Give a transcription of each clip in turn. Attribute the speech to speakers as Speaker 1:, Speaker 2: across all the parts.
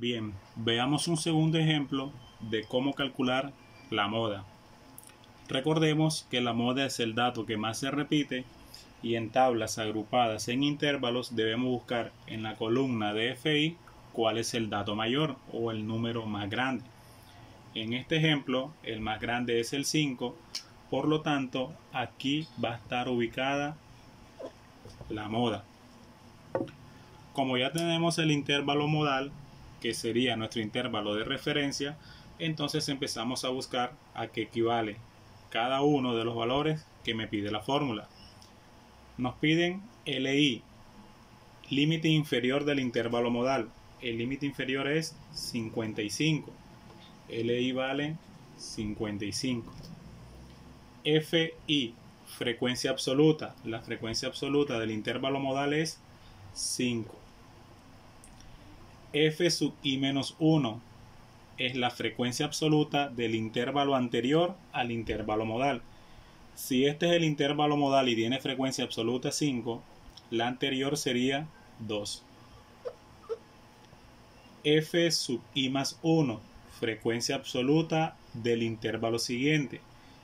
Speaker 1: Bien, veamos un segundo ejemplo de cómo calcular la moda. Recordemos que la moda es el dato que más se repite y en tablas agrupadas en intervalos debemos buscar en la columna de FI cuál es el dato mayor o el número más grande. En este ejemplo, el más grande es el 5, por lo tanto, aquí va a estar ubicada la moda. Como ya tenemos el intervalo modal, que sería nuestro intervalo de referencia, entonces empezamos a buscar a qué equivale cada uno de los valores que me pide la fórmula. Nos piden LI, límite inferior del intervalo modal. El límite inferior es 55. LI vale 55. FI, frecuencia absoluta. La frecuencia absoluta del intervalo modal es 5. F sub i menos 1 es la frecuencia absoluta del intervalo anterior al intervalo modal. Si este es el intervalo modal y tiene frecuencia absoluta 5, la anterior sería 2. F sub i más 1, frecuencia absoluta del intervalo siguiente.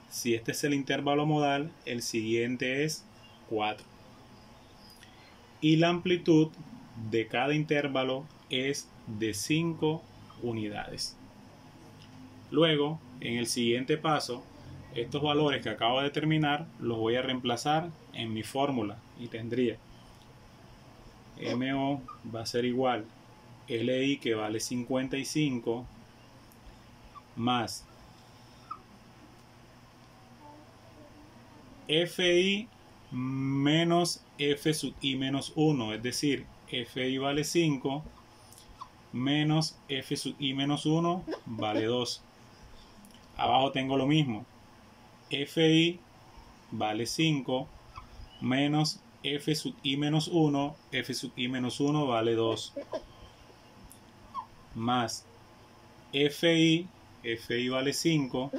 Speaker 1: Si este es el intervalo modal, el siguiente es 4. Y la amplitud de cada intervalo es de 5 unidades. Luego, en el siguiente paso, estos valores que acabo de determinar los voy a reemplazar en mi fórmula y tendría MO va a ser igual LI, que vale 55, más FI menos F sub i menos 1, es decir, FI vale 5 menos F sub i menos 1 vale 2. Abajo tengo lo mismo, FI vale 5 menos F sub i menos 1, F sub i menos 1 vale 2, más FI vale 5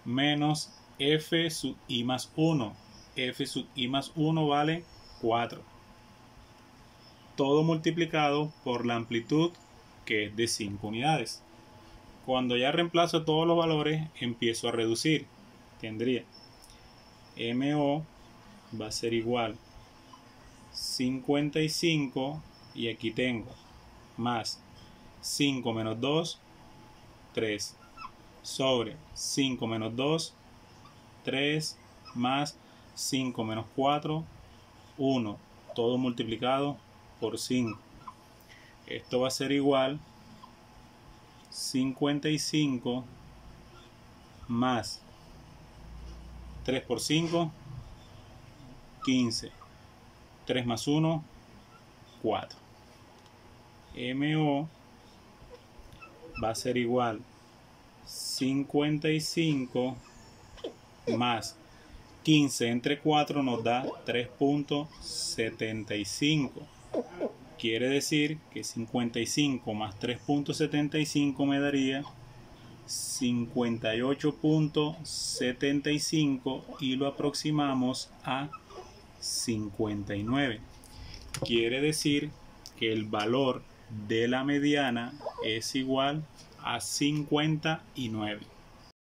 Speaker 1: menos F sub i más 1, F sub i más 1 vale 4. Todo multiplicado por la amplitud, que es de 5 unidades. Cuando ya reemplazo todos los valores, empiezo a reducir. Tendría MO va a ser igual 55, y aquí tengo más 5 menos 2, 3, sobre 5 menos 2, 3, más 5 menos 4, 1, todo multiplicado por 5. Esto va a ser igual 55 más 3 por 5, 15. 3 más 1, 4. MO va a ser igual 55 más 15 entre 4 nos da 3.75. Quiere decir que 55 más 3.75 me daría 58.75 y lo aproximamos a 59. Quiere decir que el valor de la mediana es igual a 59.